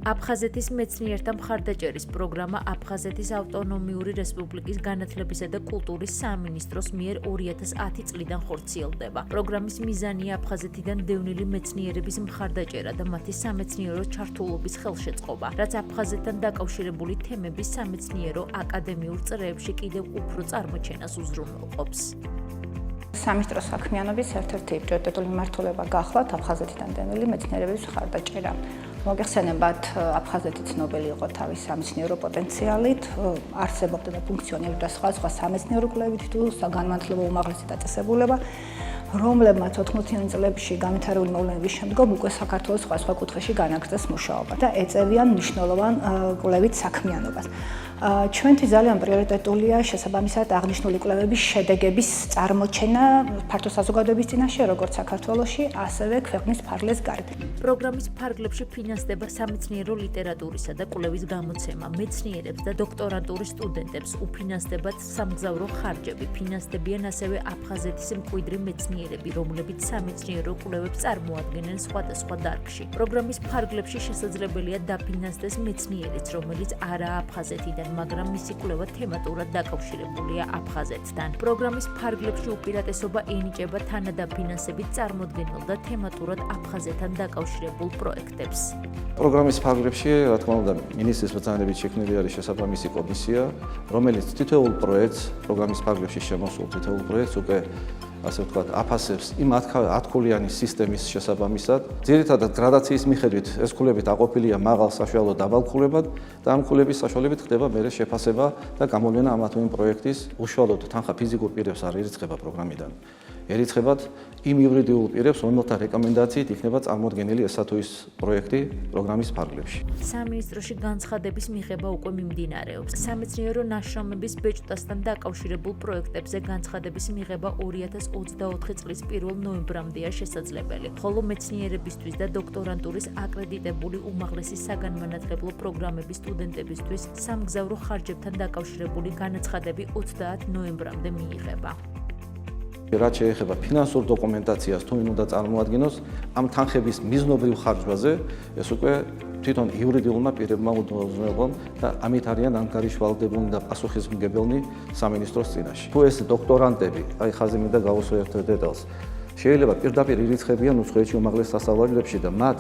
აფხაზეთის მეცნიერთა მხარდაჭერის პროგრამა აფხაზეთის ავტონომიური რესპუბლიკის განათლებისა და კულტურის სამინისტროს მიერ 2010 წლიდან ხორციელდება. პროგრამის მიზანია აფხაზეთიდან დევნილი მეცნიერების მხარდაჭერა და მათი სამეცნიერო ჩართულობის ხელშეწყობა, რაც აფხაზეთთან დაკავშირებული თემების სამეცნიერო აკადემიურ წრეებში კიდევ უფრო წარმოჩენას უზრუნველყოფს. სამინისტროს საქმიანობის ერთ-ერთი პრიორიტეტული მმართველობა გახლავთ აფხაზეთიდან დევნილი მეცნიერების მხარდაჭერა. მოგეხსენებათ, აფხაზეთი ცნობილი იყო თავის სამეცნიერო პოტენციალით, არსებობდა და ფუნქციონირებდა სხვა სამეცნიერო კვლევითი თუ საგანმანათლებლო უმაღლესი დაწესებულება, რომლებმაც 80-იან წლებში განვითარებული მოვლენების შემდგომ უკვე საქართველოს სხვა კუთხეში განაგრძეს მუშაობა და ეწევიან მნიშვნელოვან კვლევით საქმიანობას. ჩვენთვის ძალიან პრიორიტეტულია შესაბამისად აღნიშნული კვლევების შედეგების წარმოჩენა ფართო საზოგადოების წინაშე, როგორც საქართველოში, ასევე ქვეყნის ფარგლებს გარეთ. პროგრამის ფარგლებში ფინანსდება სამეცნიერო ლიტერატურისა და კვლევის გამოცემა, მეცნიერებს და დოქტორანტურის სტუდენტებს უფინანსდებათ სამგზავრო ხარჯები, ფინანსდებიან ასევე აფხაზეთის მკვიდრი მეცნიერები, რომლებიც სამეცნიერო კვლევებს წარმოადგენენ სხვადასხვა დარგში. პროგრამის ფარგლებში შესაძლებელია დაფინანსდეს მეცნიერიც, რომელიც არაა აფხაზეთიდან, მაგრამ მისი კვლევა თემატურად დაკავშირებულია აფხაზეთთან. პროგრამის ფარგლებში უპირატესობა ენიჭება თანადაფინანსებით წარმოდგენილ და თემატურად აფხაზეთთან დაკავშირებულ პროექტებს. პროგრამის ფარგლებში, რა თქმა უნდა, მინისტრის ბრძანებით შექმნილი არის შესაბამისი კომისია, რომელიც თითოეულ პროექტს, პროგრამის ფარგლებში შემოსულ თითოეულ პროექტს უკვე ასე ვთქვათ, აფასებს იმ 10-ქულიანი სისტემის შესაბამისად. ძირითადად გრადაციის მიხედვით ეს ქულები დაყოფილია მაღალ, საშუალო, დაბალ ქულებად და ამ ქულების საშუალებით ხდება მერე შეფასება და გამოვლენა ამა თუ იმ პროექტის უშუალოდ თანხა ფიზიკურ პირებს არ ერიცხება პროგრამიდან. ერიცხებათ იმ იურიდიულ პირებს, რომელთა რეკომენდაციით იქნება წარმოდგენილი ესა თუ ის პროექტი პროგრამის ფარგლებში. სამინისტროში განცხადების მიღება უკვე მიმდინარეობს. სამეცნიერო ნაშრომების ბეჭდასთან დაკავშირებულ პროექტებზე განცხადების მიღება 2024 წლის 1 ნოემბრამდეა შესაძლებელი, ხოლო მეცნიერებისთვის და დოქტორანტურის აკრედიტებული უმაღლესი საგანმანათლებლო პროგრამების სტუდენტებისთვის სამგზავრო ხარჯებთან დაკავშირებული განაცხადები 30 ნოემბრამდე მიიღება. რაც შეეხება ფინანსურ დოკუმენტაციას, თუ ვინ უნდა წარმოადგინოს, ამ თანხების მიზნობრივ ხარჯვაზე ეს უკვე თვითონ იურიდიულმა პირებმა უზრუნველყონ და ამით არიან ანგარიშვალდებულნი და პასუხისმგებელნი სამინისტროს წინაშე. თუ ეს დოქტორანტები, აი ხაზი მინდა გავუსვა ერთ დეტალს, შეიძლება პირდაპირ ირიცხებიან უცხოეთში უმაღლეს სასწავლებლებში და მათ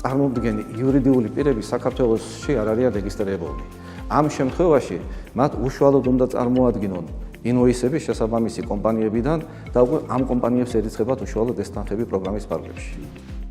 წარმოუდგენი იურიდიული პირები საქართველოში არ არიან რეგისტრირებულნი. ამ შემთხვევაში მათ უშუალოდ უნდა წარმოადგინონ ინვოისები შესაბამისი კომპანიებიდან და უკვე ამ კომპანიებს ერიცხებათ უშუალოდ ეს თანხები პროგრამის ფარგლებში.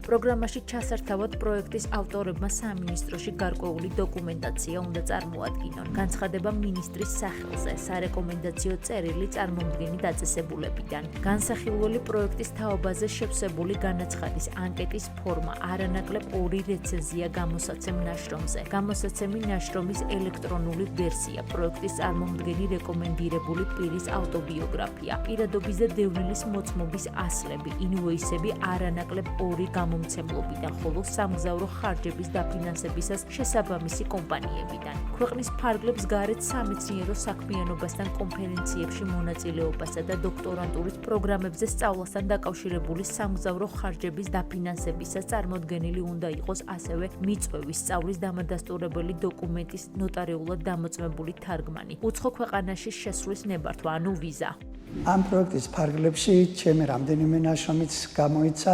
პროგრამაში ჩასართავად პროექტის ავტორებმა სამინისტროში გარკვეული დოკუმენტაცია უნდა წარმოადგინონ. განცხადება მინისტრის სახელზე, სარეკომენდაციო წერილი წარმომდგენი დაწესებულებიდან. განსახილველი პროექტის თაობაზე შევსებული განაცხადის ანკეტის ფორმა, არანაკლებ 2 რეცენზია გამოსაცემ ნაშრომზე. გამოსაცემი ნაშრომის ელექტრონული ვერსია, პროექტის წარმომდგენი რეკომენდირებული პირის ავტობიოგრაფია, პირადობის და დევნილის მოწმობის ასლები, ინვოისები არანაკლებ 2 გამომცემლობიდან, ხოლო სამგზავრო ხარჯების დაფინანსებისას შესაბამისი კომპანიებიდან. ქვეყნის ფარგლებს გარეთ სამეცნიერო საქმიანობასთან კონფერენციებში მონაწილეობასა და დოქტორანტურის პროგრამებზე სწავლასთან დაკავშირებული სამგზავრო ხარჯების დაფინანსებისას წარმოდგენილი უნდა იყოს ასევე მიწვევის სწავლის დამადასტურებელი დოკუმენტის ნოტარიულად დამოწმებული თარგმანი, უცხო ქვეყანაში შესვლის ნებართვა, ანუ ვიზა. ამ პროექტის ფარგლებში ჩემი რამდენიმე ნაშრომიც გამოიცა.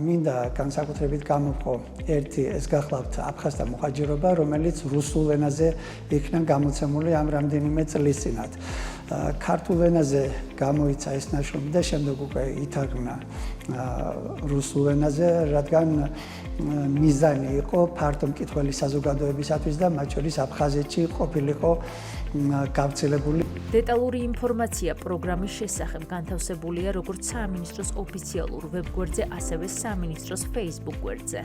მინდა განსაკუთრებით გამოვყო ერთი, ეს გახლავთ აფხაზთა მოხაჯერობა, რომელიც რუსულ ენაზე იქნა გამოცემული ამ რამდენიმე წლის წინათ. ქართულ ენაზე გამოიცა ეს ნაშრომი და შემდეგ უკვე ითარგმნა რუსულ ენაზე, რადგან მიზანი იყო ფართო მკითხველი საზოგადოებისათვის და მათ შორის აფხაზეთში ყოფილიყო გავრცელებული. დეტალური ინფორმაცია პროგრამის შესახებ განთავსებულია როგორც სამინისტროს ოფიციალურ ვებგვერდზე, ასევე სამინისტროს Facebook გვერდზე.